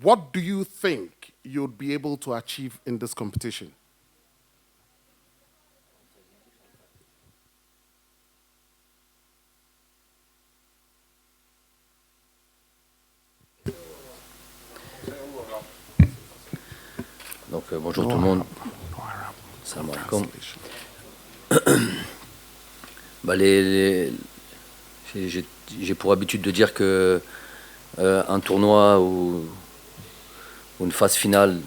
what do you think you'd be able to achieve in this competition? Donc bonjour tout le monde. Salam alaikum. Bah, j'ai pour habitude de dire que un tournoi ou une phase finale,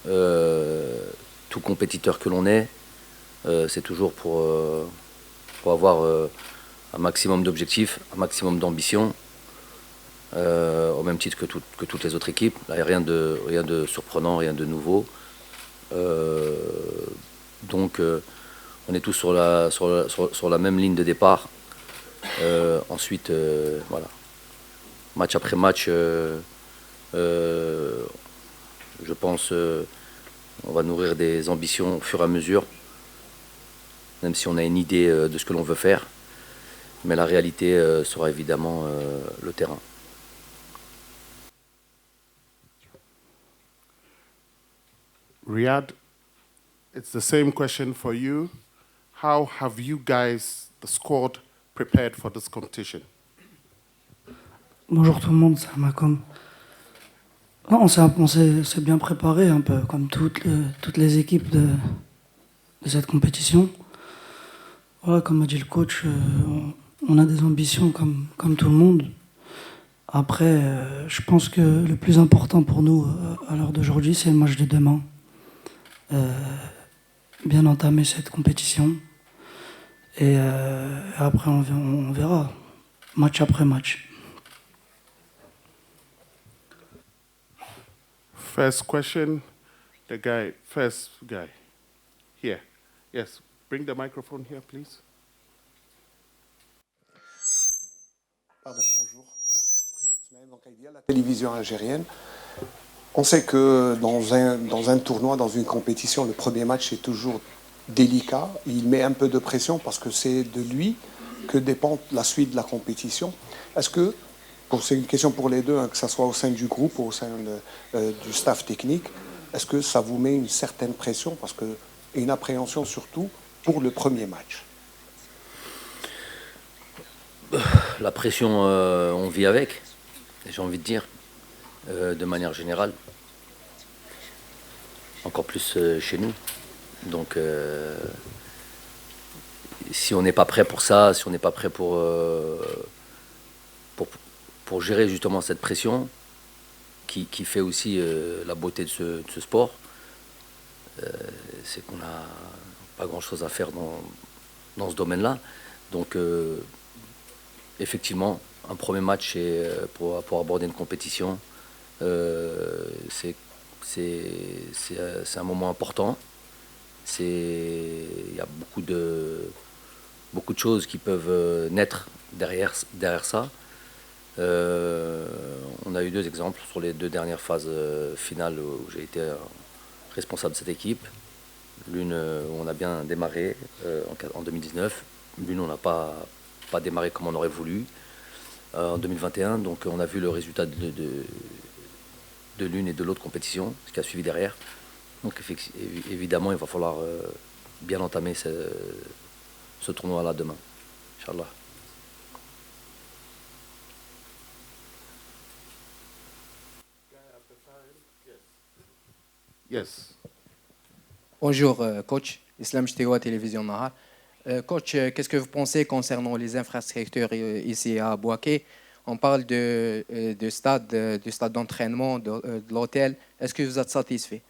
tout compétiteur que l'on est, c'est toujours pour avoir un maximum d'objectifs, un maximum d'ambition, au même titre que toutes les autres équipes. Là, il n'y a rien de surprenant, rien de nouveau. Donc on est tous sur la même ligne de départ. Ensuite, voilà, match après match, je pense on va nourrir des ambitions au fur et à mesure, même si on a une idée de ce que l'on veut faire. Mais la réalité sera évidemment le terrain. Riyad, it's the same question for you. How have you guys, the squad, prepared for this competition? Bonjour tout le monde, c'est Malcolm. On s'est bien préparé, un peu comme toutes les équipes de cette compétition. Voilà, comme a dit le coach, on a des ambitions comme tout le monde. Après, je pense que le plus important pour nous à l'heure d'aujourd'hui, c'est le match de demain. Bien entamer cette compétition. Et après, on verra, match après match. First question, first guy. Here. Yes, bring the microphone here, please. Pardon, bonjour. La télévision algérienne. On sait que dans un tournoi, dans une compétition, le premier match est toujours délicat. Il met un peu de pression parce que c'est de lui que dépend la suite de la compétition. Est-ce que, c'est une question pour les deux, hein, que ce soit au sein du groupe ou au sein du staff technique, est-ce que ça vous met une certaine pression et une appréhension surtout pour le premier match? La pression, on vit avec, j'ai envie de dire, de manière générale. Encore plus chez nous. Donc, si on n'est pas prêt pour ça, si on n'est pas prêt pour gérer justement cette pression, qui fait aussi la beauté de ce sport, c'est qu'on n'a pas grand-chose à faire dans ce domaine-là. Donc, effectivement, un premier match pour aborder une compétition, c'est un moment important. Il y a beaucoup de choses qui peuvent naître derrière ça. On a eu 2 exemples sur les 2 dernières phases finales où j'ai été responsable de cette équipe. L'une où on a bien démarré en 2019, l'une on n'a pas démarré comme on aurait voulu en 2021. Donc on a vu le résultat de l'une et de l'autre compétition, ce qui a suivi derrière. Donc évidemment, il va falloir bien entamer ce tournoi-là demain, Inch'Allah. Yes. Bonjour, coach. Islam Chtéwa, Télévision Nahar. Coach, qu'est-ce que vous pensez concernant les infrastructures ici à Bouaké? On parle de stade d'entraînement, de l'hôtel. Est-ce que vous êtes satisfait?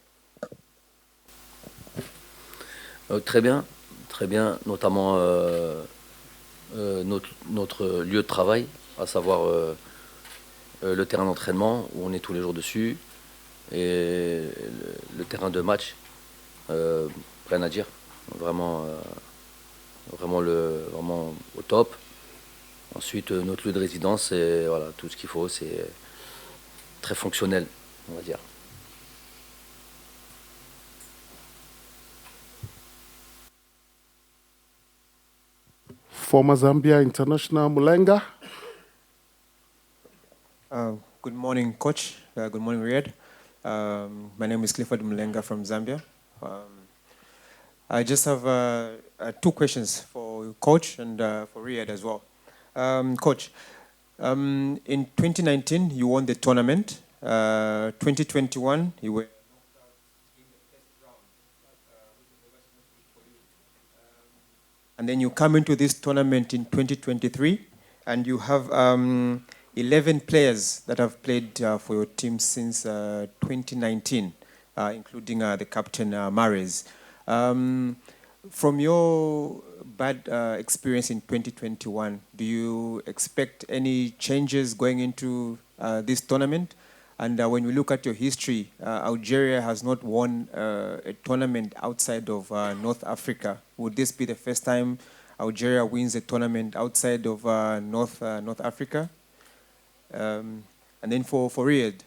Très bien, notamment notre lieu de travail, à savoir le terrain d'entraînement où on est tous les jours dessus, et le terrain de match, rien à dire, vraiment au top. Ensuite, notre lieu de résidence, c'est voilà, tout ce qu'il faut, c'est très fonctionnel, on va dire. Former Zambia international Mulenga. Good morning, Coach. Good morning, Riyad. My name is Clifford Mlenga from Zambia. I just have two questions for Coach and for Riyad as well. Coach, in 2019, you won the tournament. 2021, you were and then you come into this tournament in 2023, and you have 11 players that have played for your team since 2019, including the captain Mahrez. From your bad experience in 2021, do you expect any changes going into this tournament? And when we look at your history, Algeria has not won a tournament outside of North Africa. Would this be the first time Algeria wins a tournament outside of North Africa? And then for Riyad,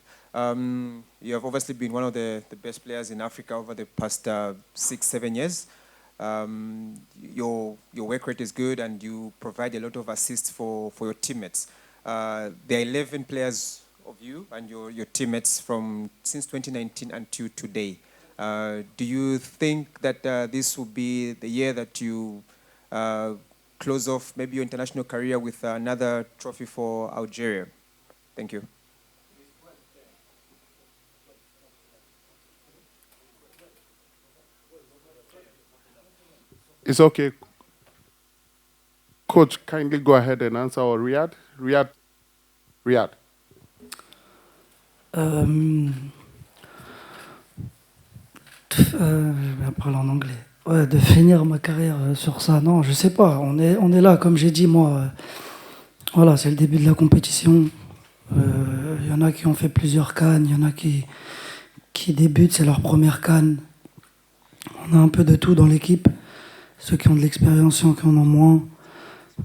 you have obviously been one of the best players in Africa over the past 6-7 years. Your work rate is good, and you provide a lot of assists for your teammates. There are 11 players of you and your teammates from since 2019 until today. Do you think that this will be the year that you close off maybe your international career with another trophy for Algeria? Thank you. It's okay. Coach, kindly go ahead and answer, or Riyad. Riyad. Je vais parler en anglais. Ouais, de finir ma carrière sur ça, non, je sais pas. On est là, comme j'ai dit, moi. Voilà, c'est le début de la compétition. Il y en a qui ont fait plusieurs cannes, il y en a qui débutent, c'est leur première canne. On a un peu de tout dans l'équipe. Ceux qui ont de l'expérience, ceux qui en ont moins.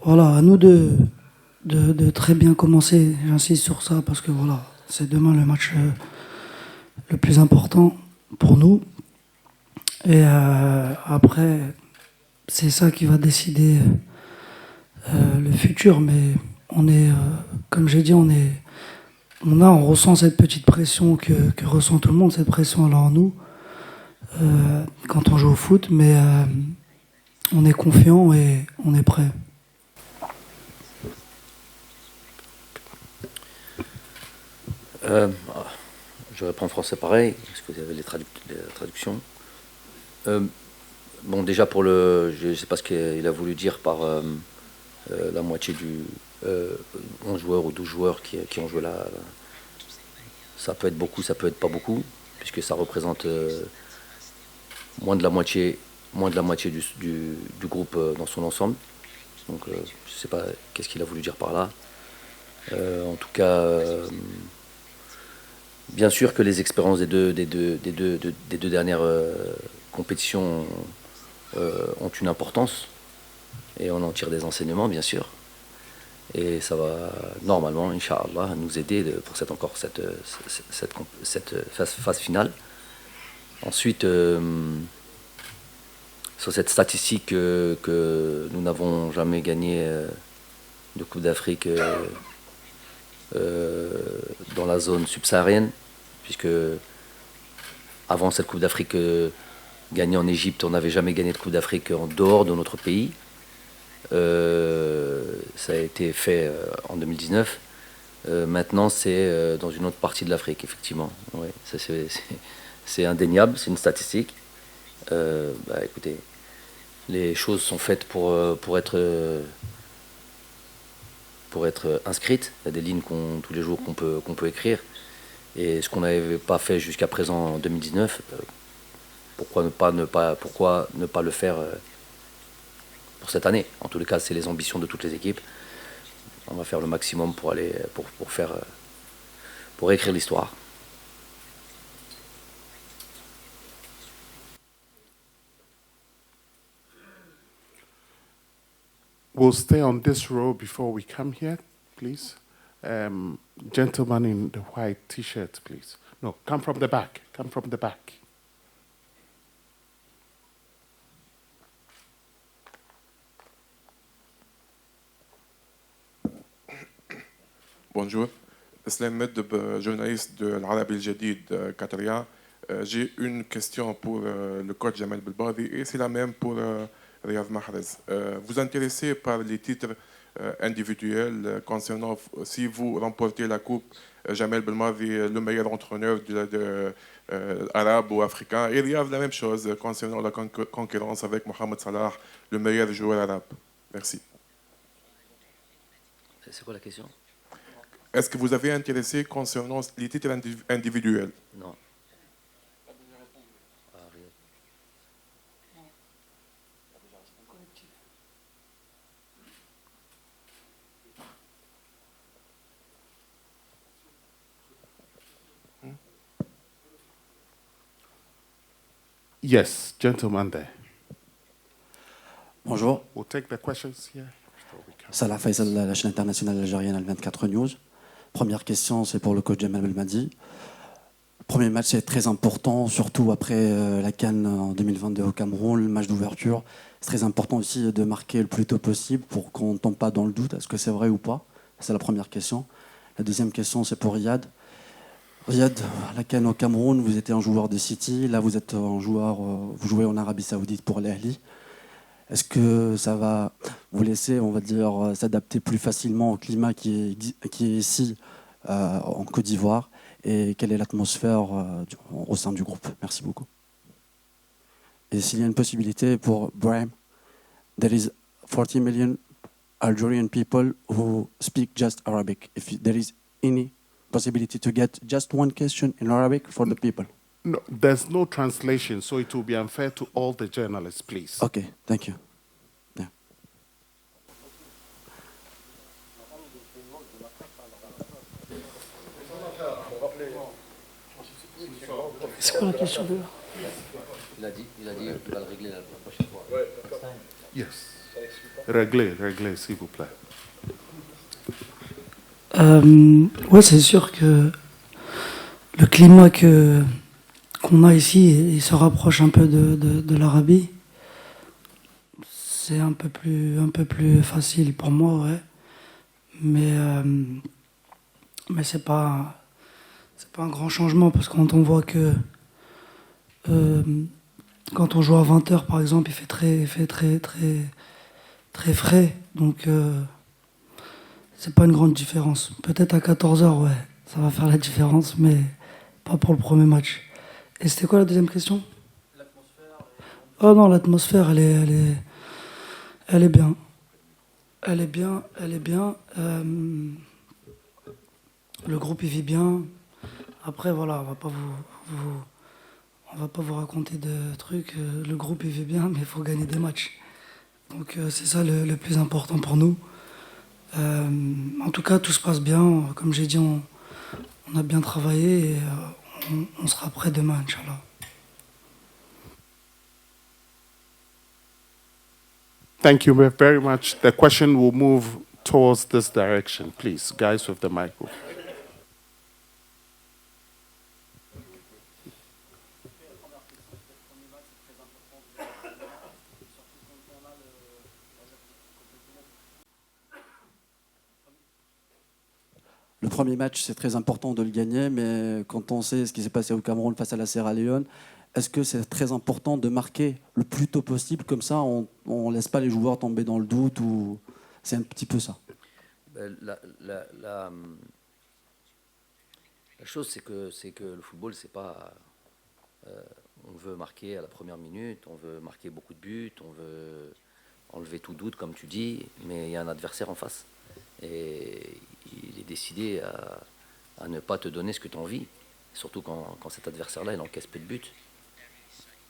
Voilà, à nous de très bien commencer. J'insiste sur ça parce que voilà, c'est demain le match le plus important pour nous. Et après, c'est ça qui va décider le futur. Mais on est, comme j'ai dit, on ressent cette petite pression que ressent tout le monde, cette pression là en nous quand on joue au foot. Mais on est confiant et on est prêt. Je réponds en français pareil, parce que vous avez les traductions. Bon, déjà pour je ne sais pas ce qu'il a voulu dire par la moitié du 11 joueurs ou 12 joueurs qui ont joué là. Ça peut être beaucoup, ça peut être pas beaucoup, puisque ça représente moins de la moitié du groupe dans son ensemble. Donc je ne sais pas qu'est-ce qu'il a voulu dire par là. En tout cas, bien sûr que les expériences des deux dernières compétitions ont une importance, et on en tire des enseignements, bien sûr. Et ça va normalement, Inch'Allah, nous aider pour cette phase finale. Ensuite, sur cette statistique que nous n'avons jamais gagné de Coupe d'Afrique dans la zone subsaharienne, puisque avant cette Coupe d'Afrique gagnée en Égypte, on n'avait jamais gagné de Coupe d'Afrique en dehors de notre pays. Ça a été fait en 2019. Maintenant, c'est dans une autre partie de l'Afrique, effectivement. Ouais, ça, c'est indéniable, c'est une statistique. Écoutez, les choses sont faites pour être inscrites. Il y a des lignes tous les jours qu'on peut écrire. Et ce qu'on n'avait pas fait jusqu'à présent en 2019, pourquoi ne pas le faire pour cette année? En tous les cas, c'est les ambitions de toutes les équipes. On va faire le maximum pour écrire l'histoire. We'll stay on this row before we come here, please. Gentleman in the white T-shirt, please. No, come from the back. Come from the back. Bonjour. Islam Medb, journaliste de l'Arabi El-Jadid qatarien. J'ai une question pour le coach Jamel Belbadi et c'est la même pour Riyad Mahrez. Vous intéressez par les titres individuels concernant si vous remportez la coupe, Jamel Belmadi, le meilleur entraîneur arabe ou africain, et Riyad la même chose concernant la concurrence avec Mohamed Salah, le meilleur joueur arabe. Merci. C'est quoi la question? Est-ce que vous avez intéressé concernant les titres individuels? Non. Yes, gentleman there. Bonjour, We'll take the questions here. Salah Faisal, la chaîne internationale algérienne Al24 News. Première question, c'est pour le coach Jamel Belmadi. Le premier match est très important, surtout après la CAN en 2022 au Cameroun, le match d'ouverture. C'est très important aussi de marquer le plus tôt possible pour qu'on ne tombe pas dans le doute. Est-ce que c'est vrai ou pas? C'est la première question. La deuxième question, c'est pour Riyad. Riyad, à la CAN au Cameroun, vous étiez un joueur de City. Là, vous êtes un joueur, vous jouez en Arabie Saoudite pour l'Ahli. Est-ce que ça va vous laisser, on va dire, s'adapter plus facilement au climat qui est ici en Côte d'Ivoire? Et quelle est l'atmosphère au sein du groupe? Merci beaucoup. Et s'il y a une possibilité pour Brahim, there is 40 million Algerian people who speak just Arabic. If there is any possibility to get just one question in Arabic for the people. No, there's no translation, so it will be unfair to all the journalists, please. Okay, thank you. Yeah. C'est quoi la question de... Il a dit qu'il va le régler la prochaine fois. Yes. Réglez, s'il vous plaît. Ouais, c'est sûr que le climat qu'on a ici, il se rapproche un peu de l'Arabie. C'est un peu plus facile pour moi, ouais. Mais c'est pas un grand changement parce que quand on voit que quand on joue à 20h par exemple, il fait très frais, donc c'est pas une grande différence. Peut-être à 14h, ouais, ça va faire la différence, mais pas pour le premier match. Et c'était quoi la deuxième question? Oh non, l'atmosphère, elle est bien. Elle est bien. Le groupe, il vit bien. Après, voilà, on va pas vous raconter de trucs. Le groupe, il vit bien, mais il faut gagner des matchs. Donc, c'est ça le plus important pour nous. En tout cas, tout se passe bien. Comme j'ai dit, on a bien travaillé et on sera prêt demain, Inch'Allah. Thank you very much. The question will move towards this direction, please. Guys with the microphone. Le premier match, c'est très important de le gagner, mais quand on sait ce qui s'est passé au Cameroun face à la Sierra Leone, est-ce que c'est très important de marquer le plus tôt possible? Comme ça, on ne laisse pas les joueurs tomber dans le doute ou... C'est un petit peu ça. La chose, c'est que le football, c'est pas... on veut marquer à la première minute, on veut marquer beaucoup de buts, on veut enlever tout doute, comme tu dis, mais il y a un adversaire en face. Et il est décidé à ne pas te donner ce que tu as envie, surtout quand cet adversaire-là, il encaisse peu de buts.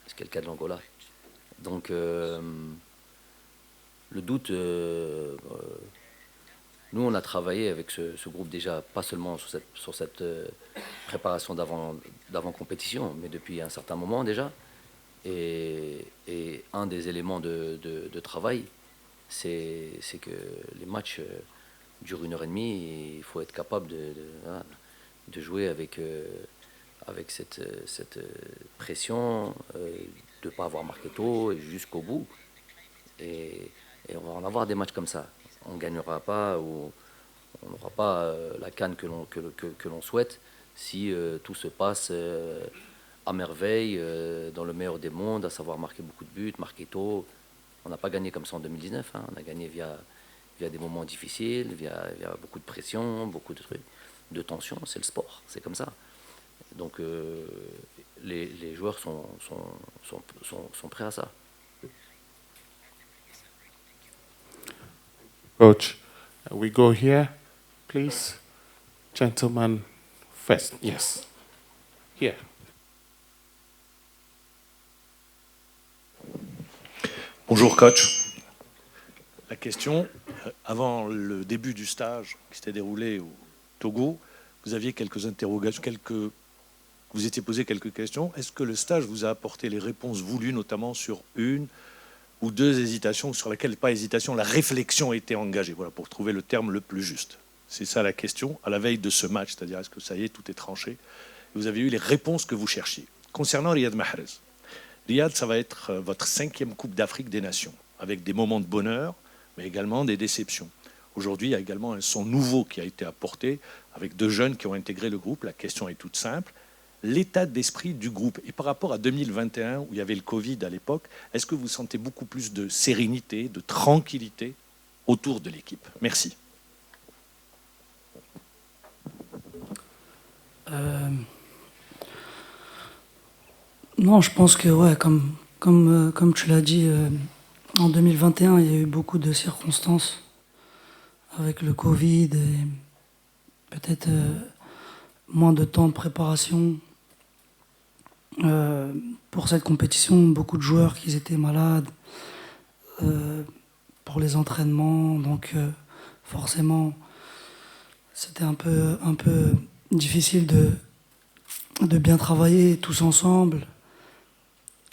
C'est le cas de l'Angola. Donc, le doute, nous, on a travaillé avec ce groupe déjà, pas seulement sur cette préparation d'avant-compétition, mais depuis un certain moment déjà. Et un des éléments de travail, c'est que les matchs durent 1h30 et il faut être capable de jouer avec cette pression, de ne pas avoir marqué tôt et jusqu'au bout. Et on va en avoir des matchs comme ça. On ne gagnera pas ou on n'aura pas la CAN que l'on souhaite si tout se passe à merveille, dans le meilleur des mondes, à savoir marquer beaucoup de buts, marquer tôt. On n'a pas gagné comme ça en 2019, hein. On a gagné via des moments difficiles, via beaucoup de pression, beaucoup de trucs, de tension. C'est le sport, c'est comme ça. Donc les joueurs sont prêts à ça. Coach, we go here, please. Gentleman first. Yes. Here. Bonjour coach. La question, avant le début du stage qui s'était déroulé au Togo, vous aviez quelques interrogations, vous étiez posé quelques questions. Est-ce que le stage vous a apporté les réponses voulues, notamment sur une ou deux hésitations, sur lesquelles, pas hésitation, la réflexion a été engagée, voilà, pour trouver le terme le plus juste. C'est ça la question, à la veille de ce match, c'est-à-dire est-ce que ça y est, tout est tranché. Vous avez eu les réponses que vous cherchiez. Concernant Riyad Mahrez, Riyad, ça va être votre 5e Coupe d'Afrique des Nations, avec des moments de bonheur, mais également des déceptions. Aujourd'hui, il y a également un son nouveau qui a été apporté, avec 2 jeunes qui ont intégré le groupe. La question est toute simple. L'état d'esprit du groupe, et par rapport à 2021, où il y avait le Covid à l'époque, est-ce que vous sentez beaucoup plus de sérénité, de tranquillité autour de l'équipe? Merci. Non, je pense que, ouais, comme tu l'as dit, en 2021, il y a eu beaucoup de circonstances avec le Covid et peut-être moins de temps de préparation pour cette compétition. Beaucoup de joueurs qui étaient malades pour les entraînements, donc forcément, c'était un peu difficile de bien travailler tous ensemble.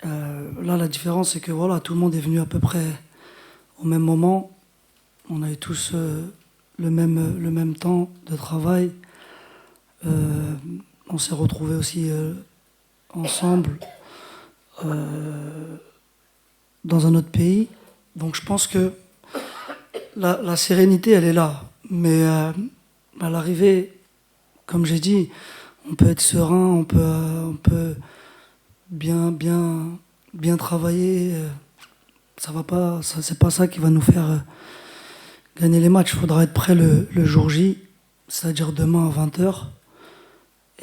Là, la différence, c'est que voilà, tout le monde est venu à peu près au même moment. On a eu tous le même temps de travail. On s'est retrouvés aussi ensemble dans un autre pays. Donc je pense que la sérénité, elle est là. Mais à l'arrivée, comme j'ai dit, on peut être serein, on peut bien travailler. Ça va pas, c'est pas ça qui va nous faire gagner les matchs. Il faudra être prêt le jour J, c'est-à-dire demain à 20h.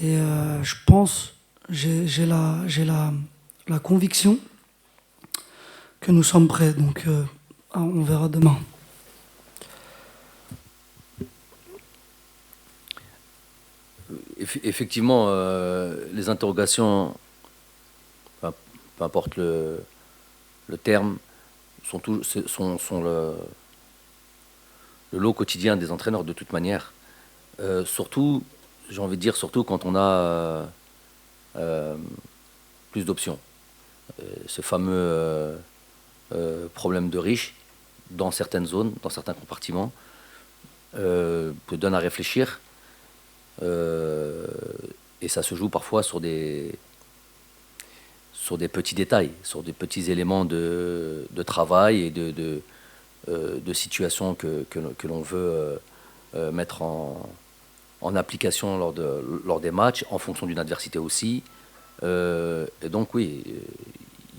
Et je pense, j'ai la conviction que nous sommes prêts. Donc on verra demain. Effectivement, les interrogations, peu importe le terme, sont le lot quotidien des entraîneurs de toute manière. Surtout, j'ai envie de dire, surtout quand on a plus d'options. Ce fameux problème de riche dans certaines zones, dans certains compartiments, te donne à réfléchir. Et ça se joue parfois sur des petits détails, sur des petits éléments de travail et de situations que l'on veut mettre en application lors des matchs, en fonction d'une adversité aussi. Et donc oui,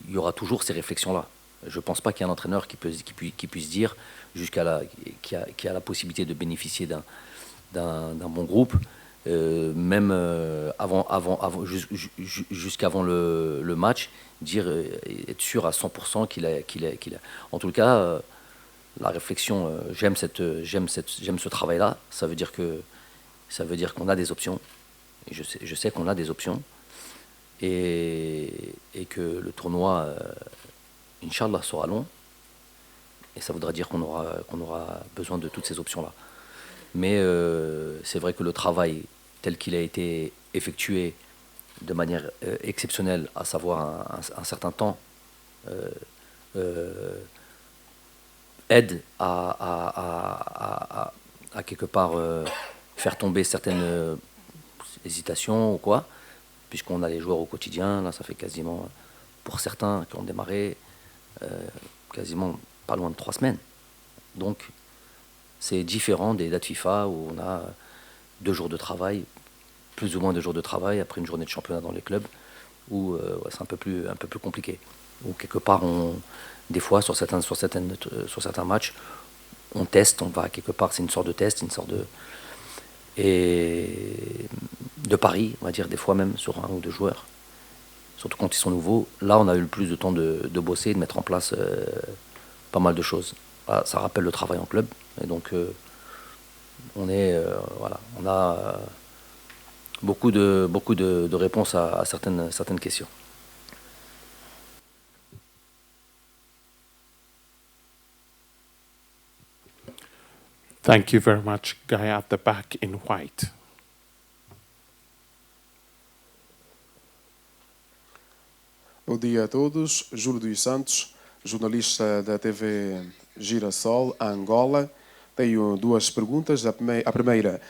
il y aura toujours ces réflexions-là. Je ne pense pas qu'il y ait un entraîneur qui puisse dire, qui a la possibilité de bénéficier d'un bon groupe, même jusqu'avant le match, dire être sûr à 100% qu'il a. En tout cas, la réflexion, j'aime ce travail-là. Ça veut dire qu'on a des options. Et je sais qu'on a des options et que le tournoi, Inch'Allah, sera long. Et ça voudra dire qu'on aura besoin de toutes ces options-là. Mais c'est vrai que le travail tel qu'il a été effectué de manière exceptionnelle, à savoir un certain temps, aide à quelque part faire tomber certaines hésitations ou quoi, puisqu'on a les joueurs au quotidien. Là, ça fait quasiment, pour certains qui ont démarré, quasiment pas loin de 3 semaines. Donc, C'est différent des dates FIFA où on a 2 jours de travail, plus ou moins 2 jours de travail après une journée de championnat dans les clubs, où ouais, c'est un peu plus compliqué. Où quelque part, des fois, sur certains matchs, on teste, on va quelque part, c'est une sorte de test, une sorte de pari, on va dire, des fois même sur 1 ou 2 joueurs. Surtout quand ils sont nouveaux. Là, on a eu le plus de temps de bosser, de mettre en place pas mal de choses. Voilà, ça rappelle le travail en club. Et donc, on a beaucoup de réponses à certaines questions. Thank you very much, guy at the back in white. Bom dia a todos. Júlio dos Santos, jornalista da TV Girassol, Angola. Tenho 2 perguntas. A primeira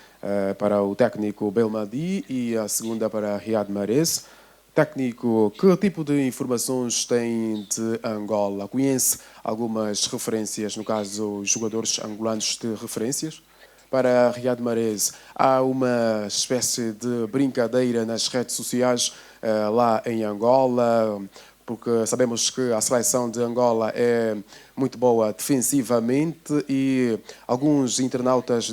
para o técnico Belmadi e a segunda para Riyad Mahrez. Técnico, que tipo de informações tem de Angola? Conhece algumas referências, no caso, jogadores angolanos de referências? Para Riyad Mahrez, há uma espécie de brincadeira nas redes sociais lá em Angola, porque sabemos que a seleção de Angola é muito boa defensivamente e alguns internautas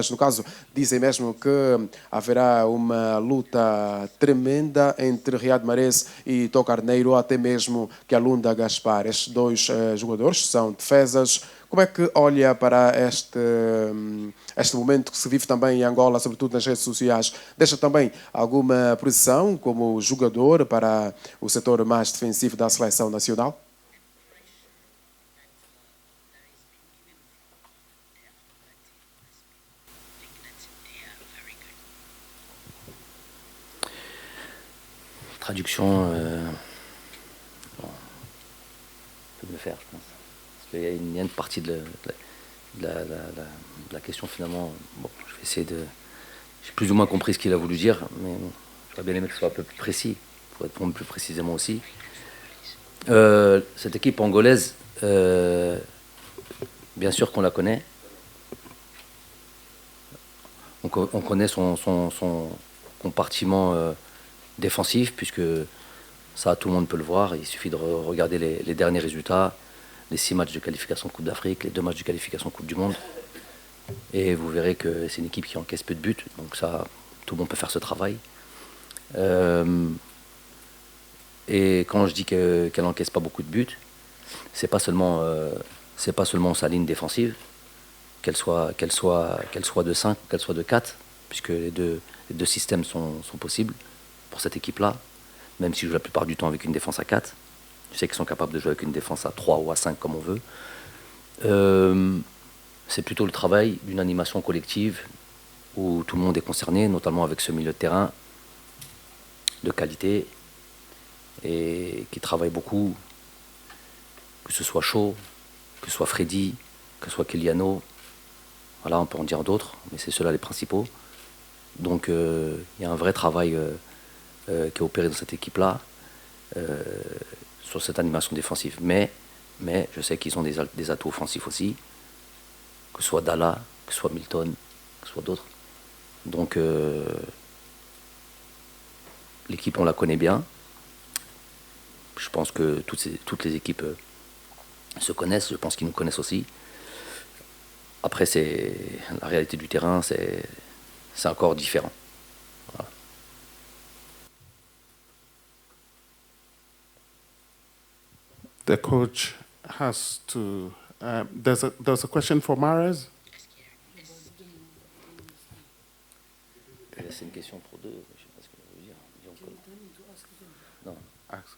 no caso, dizem mesmo que haverá uma luta tremenda entre Riyad Mahrez e Tó Carneiro, até mesmo que a Lunda Gaspar. Estes 2 jogadores são defesas. Como é que olha para este momento que se vive também em Angola, sobretudo nas redes sociais? Deixa também alguma pressão como jogador para o setor mais defensivo da seleção nacional? Traduction, bon, je peux me le faire, je pense. Parce qu'il y a une partie de la question finalement. Bon, je vais essayer de. J'ai plus ou moins compris ce qu'il a voulu dire, mais bon, j'aurais bien aimé que ce soit un peu plus précis, pour répondre plus précisément aussi. Cette équipe angolaise, bien sûr qu'on la connaît. On connaît son compartiment défensif, puisque ça, tout le monde peut le voir. Il suffit de regarder les derniers résultats, les 6 matchs de qualification Coupe d'Afrique, les 2 matchs de qualification Coupe du Monde. Et vous verrez que c'est une équipe qui encaisse peu de buts. Donc ça, tout le monde peut faire ce travail. Et quand je dis qu'elle n'encaisse pas beaucoup de buts, c'est pas seulement sa ligne défensive, qu'elle soit de 5, qu'elle soit de 4, puisque les deux systèmes sont possibles pour cette équipe-là, même s'ils jouent la plupart du temps avec une défense à 4. Je sais qu'ils sont capables de jouer avec une défense à 3 ou à 5 comme on veut. C'est plutôt le travail d'une animation collective où tout le monde est concerné, notamment avec ce milieu de terrain de qualité et qui travaille beaucoup, que ce soit Shaw, que ce soit Freddy, que ce soit Kyliano. Voilà, on peut en dire d'autres, mais c'est ceux-là les principaux. Donc il y a un vrai travail qui est opéré dans cette équipe-là, sur cette animation défensive. Mais je sais qu'ils ont des atouts offensifs aussi, que ce soit Dalla, que ce soit Milton, que ce soit d'autres. Donc l'équipe, on la connaît bien. Je pense que toutes les équipes se connaissent, je pense qu'ils nous connaissent aussi. Après, c'est la réalité du terrain, c'est encore différent. Voilà. The coach has to. There's a question for Mahrez. C'est une question pour deux. Je sais pas ce que ça veut dire. Non. Ask.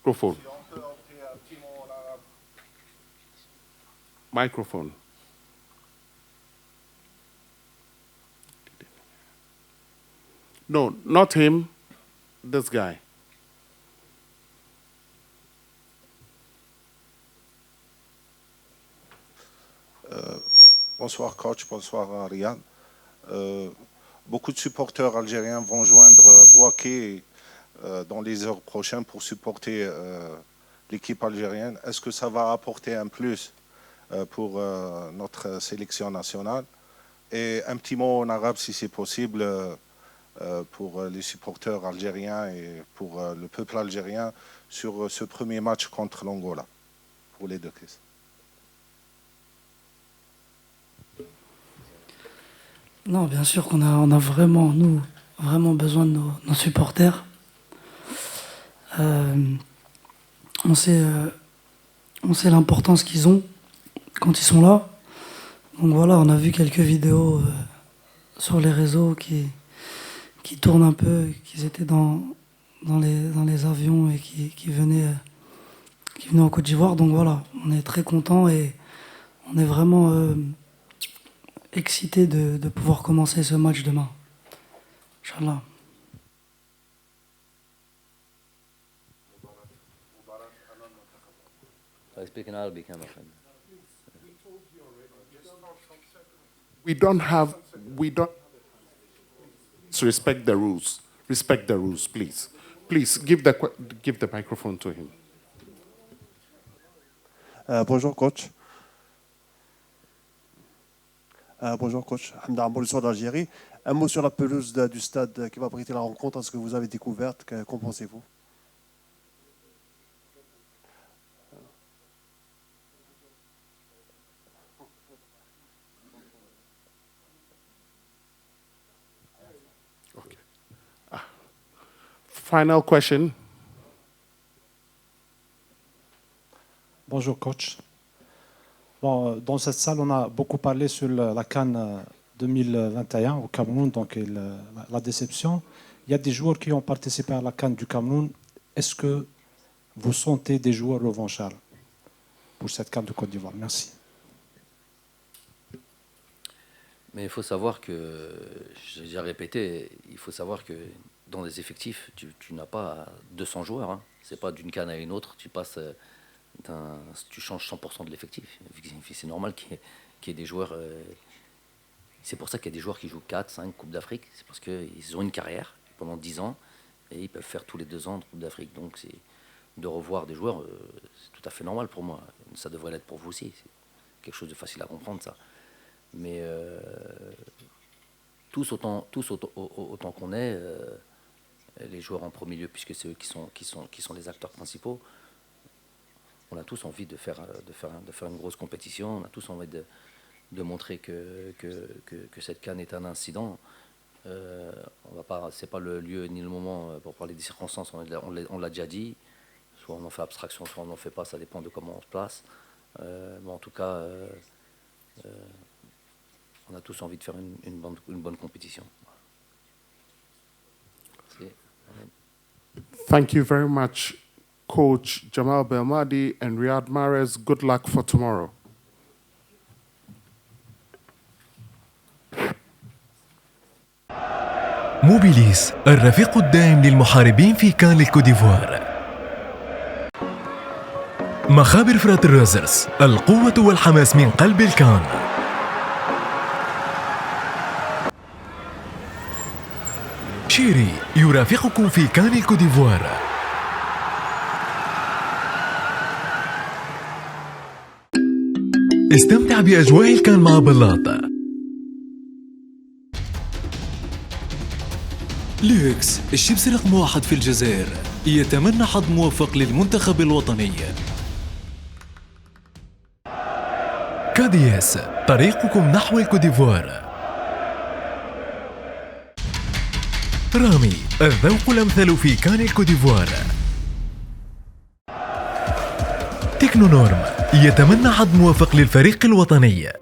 Microphone. Microphone. No, not him. This guy. Bonsoir coach, bonsoir Riyad. beaucoup de supporters algériens vont joindre Bouaké dans les heures prochaines pour supporter l'équipe algérienne. Est-ce que ça va apporter un plus pour notre sélection nationale? Et un petit mot en arabe, si c'est possible, pour les supporters algériens et pour le peuple algérien sur ce premier match contre l'Angola, pour les deux questions. Non, bien sûr qu'on a, on a vraiment, nous, vraiment besoin de nos supporters. On sait l'importance qu'ils ont quand ils sont là. Donc voilà, on a vu quelques vidéos sur les réseaux qui tournent un peu, qu'ils étaient dans les avions et qui venaient en Côte d'Ivoire. Donc voilà, on est très contents et on est vraiment excités de pouvoir commencer ce match demain. Inch'Allah. I speak in Arabic, my friend. We don't respect the rules. Respect the rules, please. Please, give the microphone to him. Bonjour, coach. Bonjour, coach. Hamda Amboul d'Algérie. Un mot sur la pelouse du stade qui va abriter la rencontre. Est-ce que vous avez découverte? Qu'en pensez-vous? Okay. Final question. Bonjour, coach. Bon, dans cette salle, on a beaucoup parlé sur la CAN 2021 au Cameroun, donc la déception. Il y a des joueurs qui ont participé à la CAN du Cameroun. Est-ce que vous sentez des joueurs revanchards pour cette CAN de Côte d'Ivoire? Merci. Mais il faut savoir que, j'ai déjà répété, il faut savoir que dans les effectifs, tu n'as pas 200 joueurs. Hein. Ce n'est pas d'une CAN à une autre, tu changes 100% de l'effectif. C'est normal qu'il y ait des joueurs. C'est pour ça qu'il y a des joueurs qui jouent 4, 5 Coupes d'Afrique. C'est parce qu'ils ont une carrière pendant 10 ans et ils peuvent faire tous les 2 ans de Coupe d'Afrique. Donc de revoir des joueurs, c'est tout à fait normal pour moi. Ça devrait l'être pour vous aussi. C'est quelque chose de facile à comprendre, ça. Mais tous autant qu'on est, les joueurs en premier lieu, puisque c'est eux qui sont les acteurs principaux, on a tous envie de faire une grosse compétition. On a tous envie de montrer que cette CAN est un incident. C'est pas le lieu ni le moment pour parler des circonstances. On l'a déjà dit. Soit on en fait abstraction, soit on n'en fait pas. Ça dépend de comment on se place. Mais en tout cas, on a tous envie de faire une bonne compétition. Thank you very much, Coach Jamal Belmadi and Riyad Mahrez. Good luck for tomorrow. موبيليس الرفيق الدائم للمحاربين في كان للكوت ديفوار. مخابر فرات الرازرز، القوة والحماس من قلب الكان. شيري يرافقكم في كان الكوت ديفوار. استمتع بأجواء الكان مع بلاط. لوكس الشيبس رقم 1 في الجزائر يتمنى حظ موفق للمنتخب الوطني. كادياس طريقكم نحو الكوت ديفوار. رامي الذوق الأمثل في كان الكوت ديفوار. تكنونورم يتمنى حظ موفق للفريق الوطني.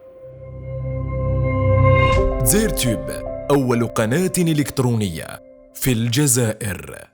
زيرتوب أول قناة إلكترونية في الجزائر.